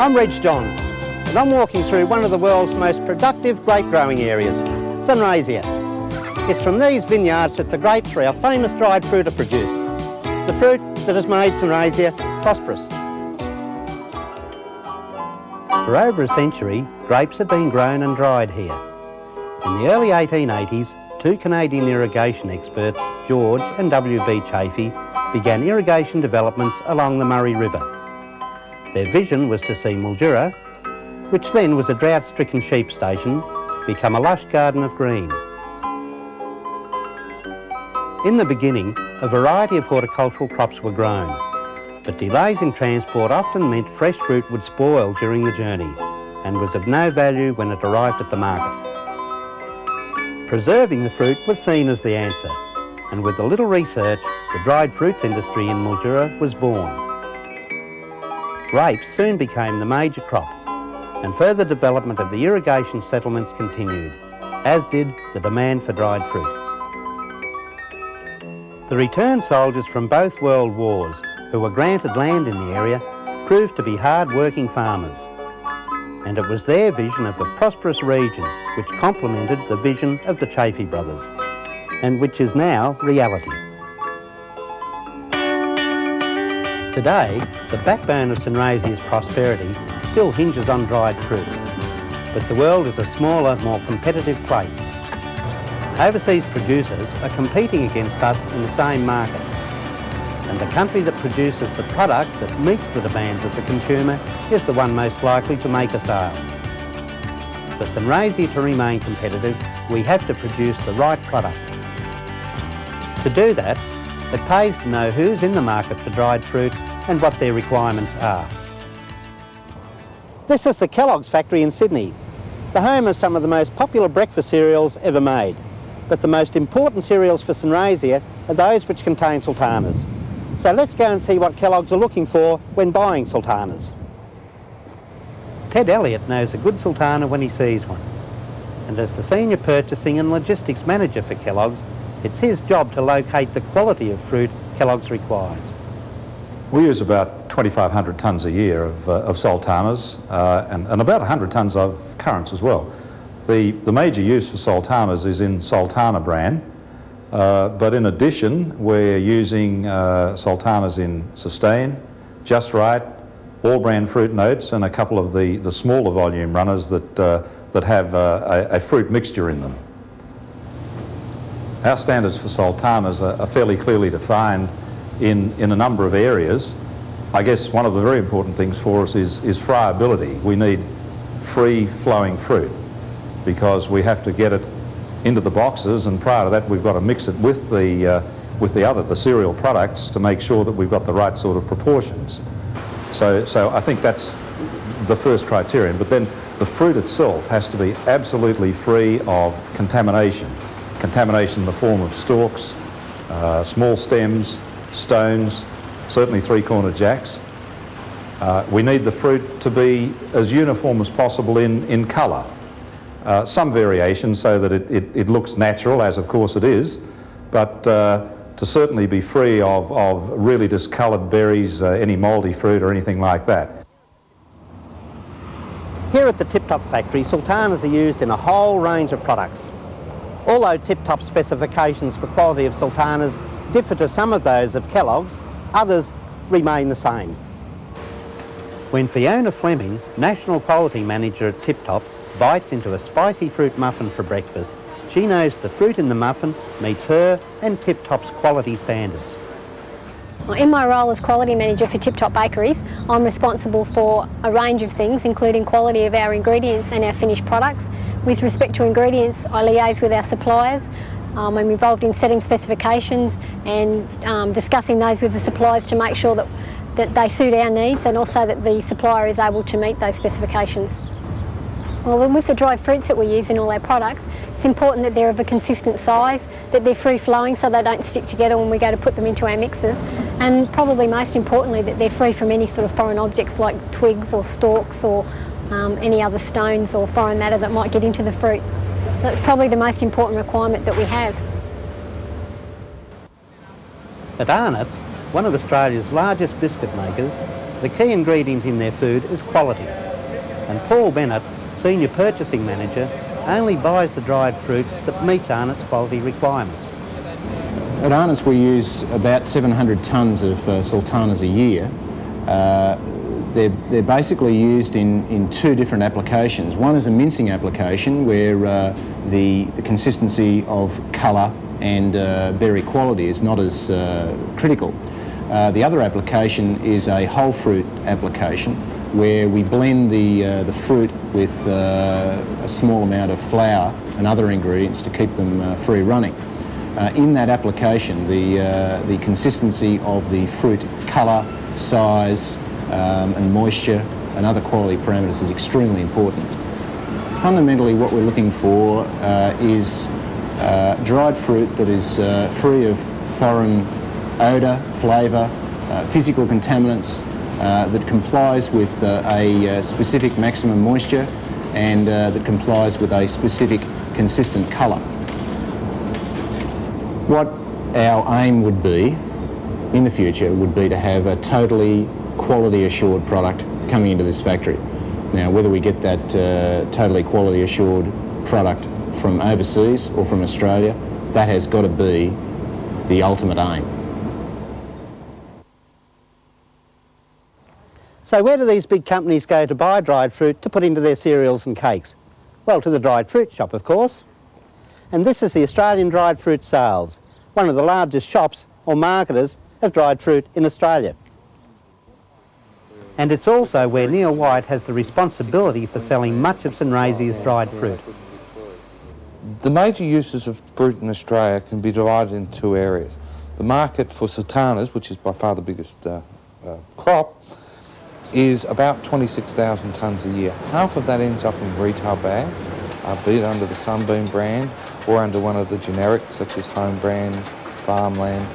I'm Reg Johns, and I'm walking through one of the world's most productive grape growing areas, Sunraysia. It's from these vineyards that the grapes for our famous dried fruit are produced, the fruit that has made Sunraysia prosperous. For over a century, grapes have been grown and dried here. In the early 1880s, two Canadian irrigation experts, George and W.B. Chaffee, began irrigation developments along the Murray River. Their vision was to see Mildura, which then was a drought-stricken sheep station, become a lush garden of green. In the beginning, a variety of horticultural crops were grown, but delays in transport often meant fresh fruit would spoil during the journey and was of no value when it arrived at the market. Preserving the fruit was seen as the answer, and with a little research, the dried fruits industry in Mildura was born. Grapes soon became the major crop, and further development of the irrigation settlements continued, as did the demand for dried fruit. The returned soldiers from both world wars, who were granted land in the area, proved to be hard-working farmers. And it was their vision of a prosperous region which complemented the vision of the Chaffee brothers, and which is now reality. Today, the backbone of Sunraysia's prosperity still hinges on dried fruit, but the world is a smaller, more competitive place. Overseas producers are competing against us in the same markets, and the country that produces the product that meets the demands of the consumer is the one most likely to make a sale. For Sunraysia to remain competitive, we have to produce the right product. To do that, it pays to know who's in the market for dried fruit and what their requirements are. This is the Kellogg's factory in Sydney, the home of some of the most popular breakfast cereals ever made. But the most important cereals for Sunraysia are those which contain sultanas. So let's go and see what Kellogg's are looking for when buying sultanas. Ted Elliott knows a good sultana when he sees one. And as the Senior Purchasing and Logistics Manager for Kellogg's, it's his job to locate the quality of fruit Kellogg's requires. We use about 2,500 tonnes a year of sultanas and about 100 tonnes of currants as well. The major use for sultanas is in Sultana bran, but in addition we're using sultanas in Sustain, Just Right, All Brand Fruit Notes, and a couple of the smaller volume runners that have a fruit mixture in them. Our standards for sultanas are fairly clearly defined in a number of areas. I guess one of the very important things for us is friability. We need free-flowing fruit because we have to get it into the boxes, and prior to that we've got to mix it with the cereal products to make sure that we've got the right sort of proportions. So I think that's the first criterion, but then the fruit itself has to be absolutely free of contamination. Contamination in the form of stalks, small stems, stones, certainly three-cornered jacks. We need the fruit to be as uniform as possible in colour. Some variation so that it looks natural, as of course it is, but to certainly be free of really discoloured berries, any mouldy fruit or anything like that. Here at the Tip Top factory, sultanas are used in a whole range of products. Although Tip Top specifications for quality of sultanas differ to some of those of Kellogg's, others remain the same. When Fiona Fleming, National Quality Manager at Tip Top, bites into a spicy fruit muffin for breakfast, she knows the fruit in the muffin meets her and Tip Top's quality standards. In my role as Quality Manager for Tip Top Bakeries, I'm responsible for a range of things, including quality of our ingredients and our finished products. With respect to ingredients, I liaise with our suppliers. I'm involved in setting specifications and discussing those with the suppliers to make sure that they suit our needs and also that the supplier is able to meet those specifications. Well, with the dried fruits that we use in all our products, it's important that they're of a consistent size, that they're free-flowing so they don't stick together when we go to put them into our mixers, and probably most importantly that they're free from any sort of foreign objects like twigs or stalks or any other stones or foreign matter that might get into the fruit. So that's probably the most important requirement that we have. At Arnott's, one of Australia's largest biscuit makers, the key ingredient in their food is quality. And Paul Bennett, Senior Purchasing Manager, only buys the dried fruit that meets Arnott's quality requirements. At Arnott's we use about 700 tonnes of sultanas a year. They're basically used in two different applications. One is a mincing application where the consistency of colour and berry quality is not as critical. The other application is a whole fruit application where we blend the fruit with a small amount of flour and other ingredients to keep them free running. In that application, the consistency of the fruit colour, size and moisture and other quality parameters is extremely important. Fundamentally what we're looking for is dried fruit that is free of foreign odour, flavour, physical contaminants, that complies with a specific maximum moisture and that complies with a specific consistent colour. What our aim would be in the future would be to have a totally quality assured product coming into this factory. Now whether we get that totally quality assured product from overseas or from Australia, that has got to be the ultimate aim. So where do these big companies go to buy dried fruit to put into their cereals and cakes? Well, to the dried fruit shop, of course. And this is the Australian Dried Fruit Sales, one of the largest shops or marketers of dried fruit in Australia. And it's also where Neil White has the responsibility for selling much of Sunraysia's dried fruit. The major uses of fruit in Australia can be divided in two areas. The market for sultanas, which is by far the biggest crop, is about 26,000 tonnes a year. Half of that ends up in retail bags, be it under the Sunbeam brand or under one of the generics such as Home Brand, Farmland,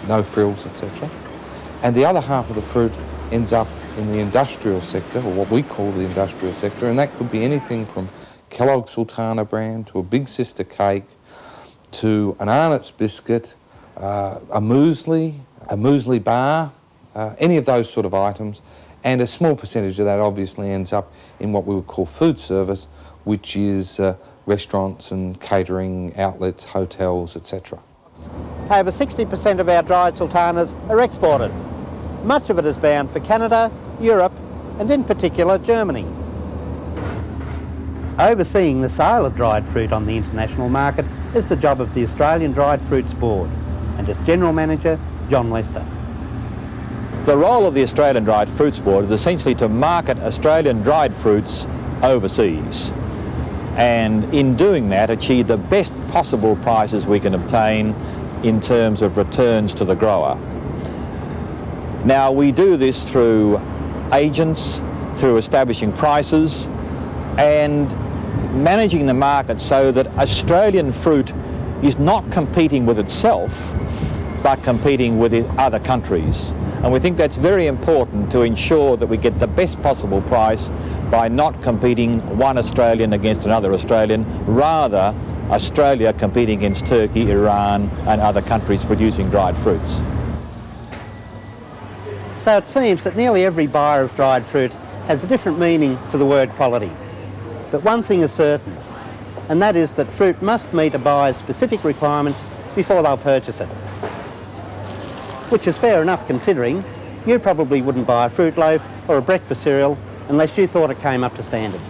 No Frills, etc. And the other half of the fruit ends up in the industrial sector, or what we call the industrial sector, and that could be anything from Kellogg's Sultana brand to a Big Sister cake to an Arnott's biscuit, a muesli bar, any of those sort of items, and a small percentage of that obviously ends up in what we would call food service, which is restaurants and catering outlets, hotels, etc. Over 60% of our dried sultanas are exported. Much of it is bound for Canada, Europe, and in particular Germany. Overseeing the sale of dried fruit on the international market is the job of the Australian Dried Fruits Board and its General Manager, John Lester. The role of the Australian Dried Fruits Board is essentially to market Australian dried fruits overseas, and in doing that achieve the best possible prices we can obtain in terms of returns to the grower. Now we do this through agents, through establishing prices and managing the market so that Australian fruit is not competing with itself but competing with other countries. And we think that's very important to ensure that we get the best possible price by not competing one Australian against another Australian, rather Australia competing against Turkey, Iran and other countries producing dried fruits. So it seems that nearly every buyer of dried fruit has a different meaning for the word quality. But one thing is certain, and that is that fruit must meet a buyer's specific requirements before they'll purchase it. Which is fair enough considering you probably wouldn't buy a fruit loaf or a breakfast cereal unless you thought it came up to standard.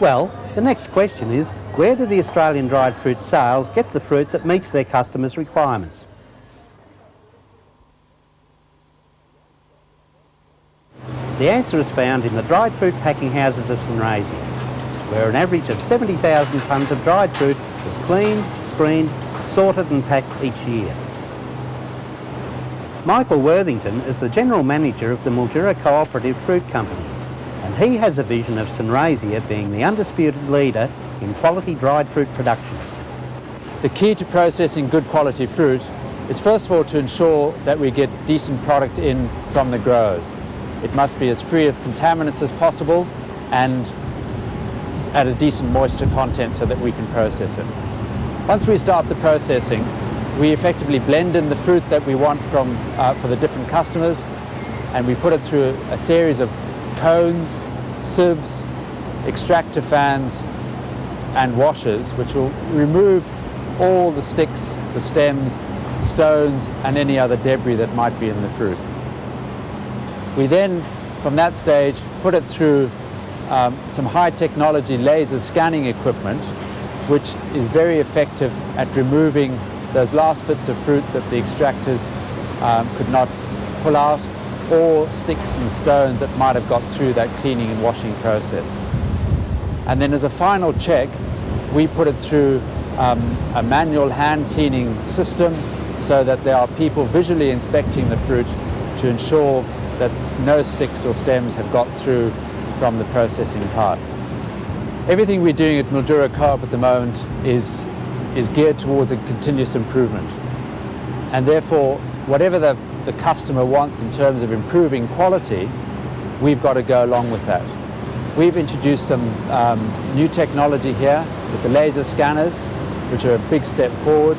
Well, the next question is, where do the Australian Dried Fruit Sales get the fruit that meets their customers' requirements? The answer is found in the dried fruit packing houses of Sunraysia, where an average of 70,000 tonnes of dried fruit is cleaned, screened, sorted and packed each year. Michael Worthington is the General Manager of the Mildura Cooperative Fruit Company, and he has a vision of Sunraysia being the undisputed leader in quality dried fruit production. The key to processing good quality fruit is first of all to ensure that we get decent product in from the growers. It must be as free of contaminants as possible and at a decent moisture content so that we can process it. Once we start the processing, we effectively blend in the fruit that we want from, for the different customers, and we put it through a series of cones, sieves, extractor fans and washers, which will remove all the sticks, the stems, stones and any other debris that might be in the fruit. We then, from that stage, put it through some high technology laser scanning equipment, which is very effective at removing those last bits of fruit that the extractors could not pull out, or sticks and stones that might have got through that cleaning and washing process. And then as a final check, we put it through a manual hand cleaning system so that there are people visually inspecting the fruit to ensure that no sticks or stems have got through from the processing part. Everything we're doing at Mildura Co-op at the moment is geared towards a continuous improvement. And therefore, whatever the customer wants in terms of improving quality, we've got to go along with that. We've introduced some new technology here with the laser scanners, which are a big step forward.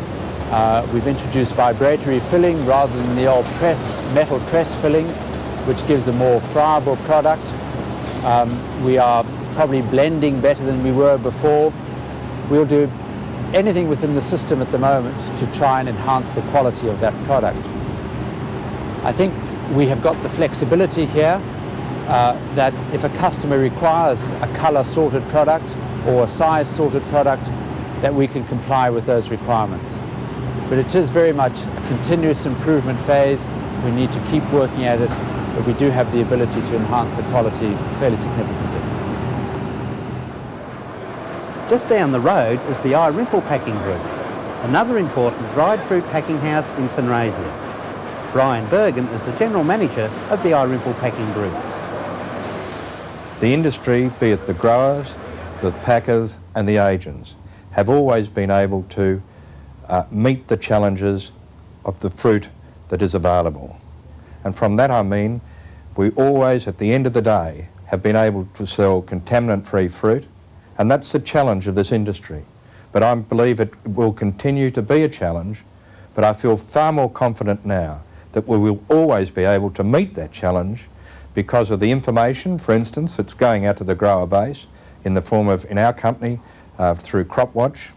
We've introduced vibratory filling rather than the old metal press filling, which gives a more friable product. We are probably blending better than we were before. We'll do anything within the system at the moment to try and enhance the quality of that product. I think we have got the flexibility here that if a customer requires a colour sorted product or a size sorted product, that we can comply with those requirements. But it is very much a continuous improvement phase. We need to keep working at it, but we do have the ability to enhance the quality fairly significantly. Just down the road is the Rimple Packing Group, another important dried fruit packing house in Sunraysia. Brian Bergen is the General Manager of the Rimple Packing Group. The industry, be it the growers, the packers and the agents, have always been able to meet the challenges of the fruit that is available. And from that I mean, we always, at the end of the day, have been able to sell contaminant-free fruit, and that's the challenge of this industry. But I believe it will continue to be a challenge, but I feel far more confident now that we will always be able to meet that challenge because of the information, for instance, that's going out to the grower base in the form of, in our company, through CropWatch,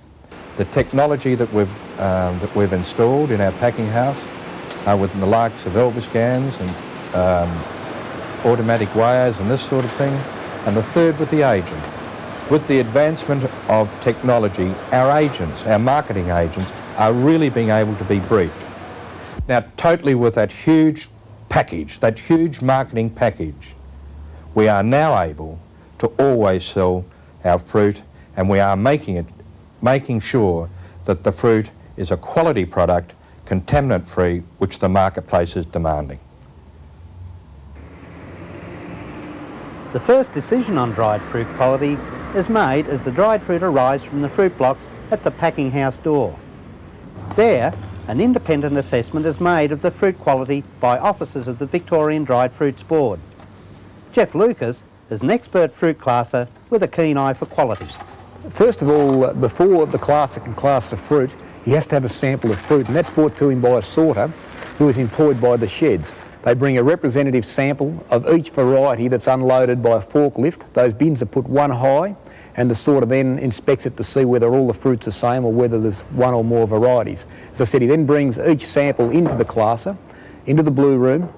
the technology that we've installed in our packing house with the likes of Elvis scans and automatic weighers and this sort of thing, and the third with the agent. With the advancement of technology, our agents, our marketing agents, are really being able to be briefed. Now, totally with that huge package, that huge marketing package, we are now able to always sell our fruit, and we are making sure that the fruit is a quality product, contaminant-free, which the marketplace is demanding. The first decision on dried fruit quality is made as the dried fruit arrives from the fruit blocks at the packing house door. There, an independent assessment is made of the fruit quality by officers of the Victorian Dried Fruits Board. Jeff Lucas is an expert fruit classer with a keen eye for quality. First of all, before the classer can class the fruit, he has to have a sample of fruit, and that's brought to him by a sorter who is employed by the sheds. They bring a representative sample of each variety that's unloaded by a forklift. Those bins are put one high, and the sorter then inspects it to see whether all the fruit's the same or whether there's one or more varieties. As I said, he then brings each sample into the classer, into the blue room,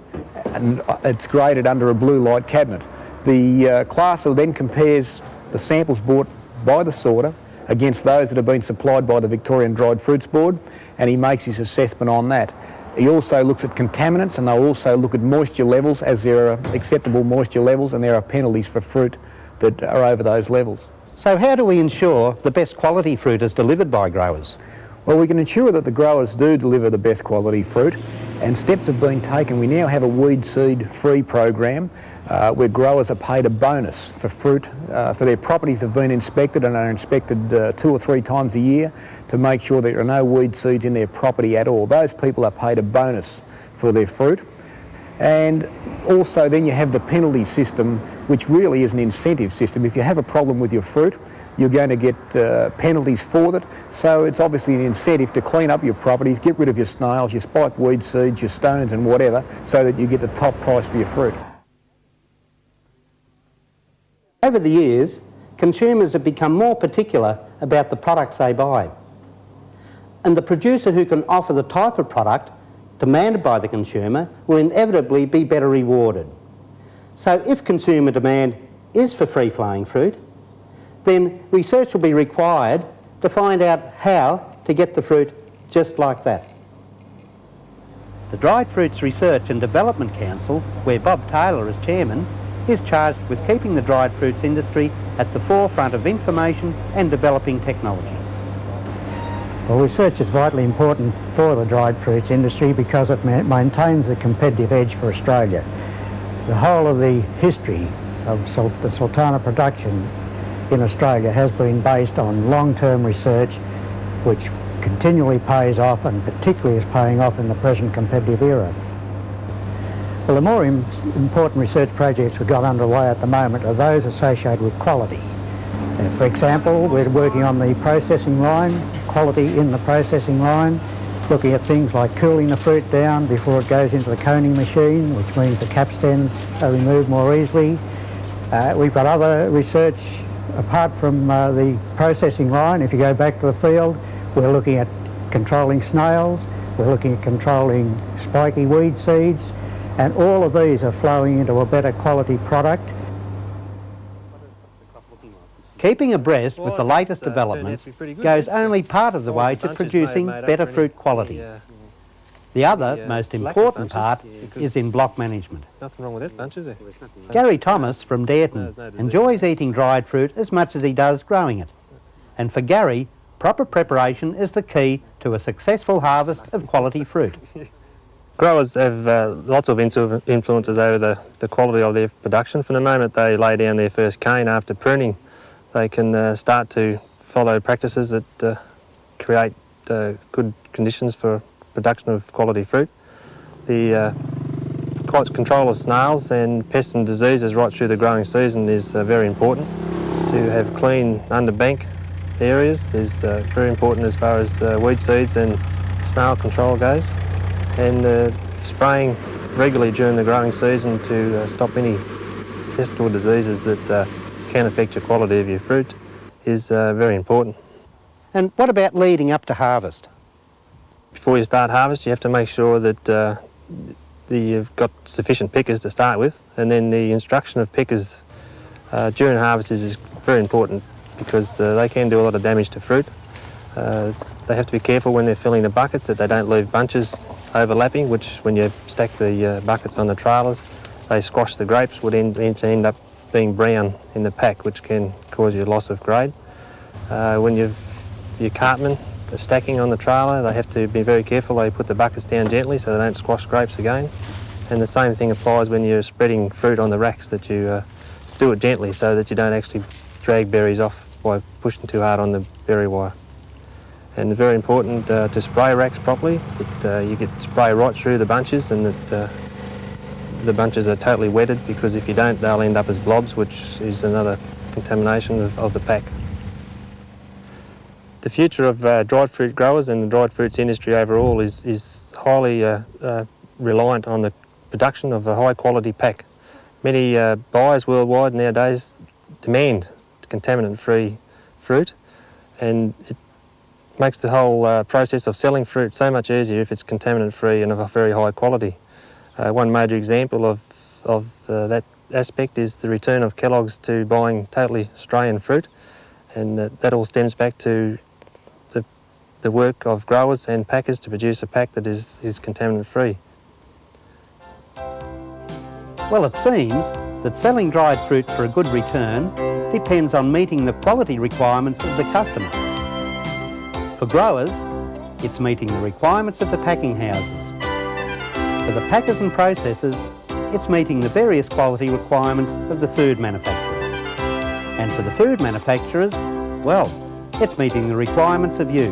and it's graded under a blue light cabinet. The classer then compares the samples brought by the sorter against those that have been supplied by the Victorian Dried Fruits Board, and he makes his assessment on that. He also looks at contaminants, and they'll also look at moisture levels, as there are acceptable moisture levels, and there are penalties for fruit that are over those levels. So how do we ensure the best quality fruit is delivered by growers? Well, we can ensure that the growers do deliver the best quality fruit, and steps have been taken. We now have a weed seed free program where growers are paid a bonus for fruit, for their properties have been inspected and are inspected 2 or 3 times a year to make sure there are no weed seeds in their property at all. Those people are paid a bonus for their fruit. And also then you have the penalty system, which really is an incentive system. If you have a problem with your fruit, you're going to get penalties for that. So it's obviously an incentive to clean up your properties, get rid of your snails, your spike weed seeds, your stones and whatever, so that you get the top price for your fruit. Over the years, consumers have become more particular about the products they buy. And the producer who can offer the type of product demanded by the consumer will inevitably be better rewarded. So if consumer demand is for free-flowing fruit, then research will be required to find out how to get the fruit just like that. The Dried Fruits Research and Development Council, where Bob Taylor is chairman, is charged with keeping the dried fruits industry at the forefront of information and developing technology. Well, research is vitally important for the dried fruits industry because it maintains a competitive edge for Australia. The whole of the history of the sultana production in Australia has been based on long-term research which continually pays off, and particularly is paying off in the present competitive era. Well, the more important research projects we've got underway at the moment are those associated with quality. For example, we're working on the processing line, quality in the processing line, looking at things like cooling the fruit down before it goes into the coning machine, which means the capstans are removed more easily. We've got other research apart from the processing line. If you go back to the field, we're looking at controlling snails, we're looking at controlling spiky weed seeds, and all of these are flowing into a better quality product. Keeping abreast with the latest developments goes only part of the way to producing better fruit quality. The other, most important part is in block management. Nothing wrong with that bunch, is there? Gary Thomas from Dareton enjoys eating dried fruit as much as he does growing it. And for Gary, proper preparation is the key to a successful harvest of quality fruit. Growers have lots of influences over the quality of their production. From the moment they lay down their first cane after pruning, they can start to follow practices that create good conditions for production of quality fruit. The control of snails and pests and diseases right through the growing season is very important. To have clean underbank areas is very important as far as weed seeds and snail control goes. And spraying regularly during the growing season to stop any pests or diseases that can affect your quality of your fruit is very important. And what about leading up to harvest? Before you start harvest, you have to make sure that you've got sufficient pickers to start with, and then the instruction of pickers during harvest is very important because they can do a lot of damage to fruit. They have to be careful when they're filling the buckets that they don't leave bunches overlapping, which when you stack the buckets on the trailers, they squash the grapes, would end up being brown in the pack, which can cause you loss of grade. When your cartmen are stacking on the trailer, they have to be very careful. They put the buckets down gently so they don't squash grapes again. And the same thing applies when you're spreading fruit on the racks, that you do it gently so that you don't actually drag berries off by pushing too hard on the berry wire. And it's very important to spray racks properly, that you get spray right through the bunches and that the bunches are totally wetted, because if you don't, they'll end up as blobs, which is another contamination of the pack. The future of dried fruit growers and the dried fruits industry overall is highly reliant on the production of a high quality pack. Many buyers worldwide nowadays demand contaminant-free fruit, and it makes the whole process of selling fruit so much easier if it's contaminant-free and of a very high quality. One major example of that aspect is the return of Kellogg's to buying totally Australian fruit, and that all stems back to the work of growers and packers to produce a pack that is contaminant-free. Well, it seems that selling dried fruit for a good return depends on meeting the quality requirements of the customer. For growers, it's meeting the requirements of the packing houses. For the packers and processors, it's meeting the various quality requirements of the food manufacturers. And for the food manufacturers, well, it's meeting the requirements of you,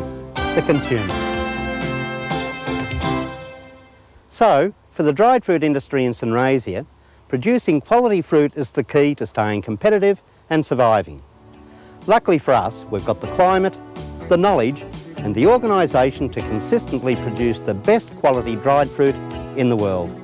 the consumer. So, For the dried fruit industry in Sunraysia, producing quality fruit is the key to staying competitive and surviving. Luckily for us, we've got the climate, the knowledge and the organisation to consistently produce the best quality dried fruit in the world.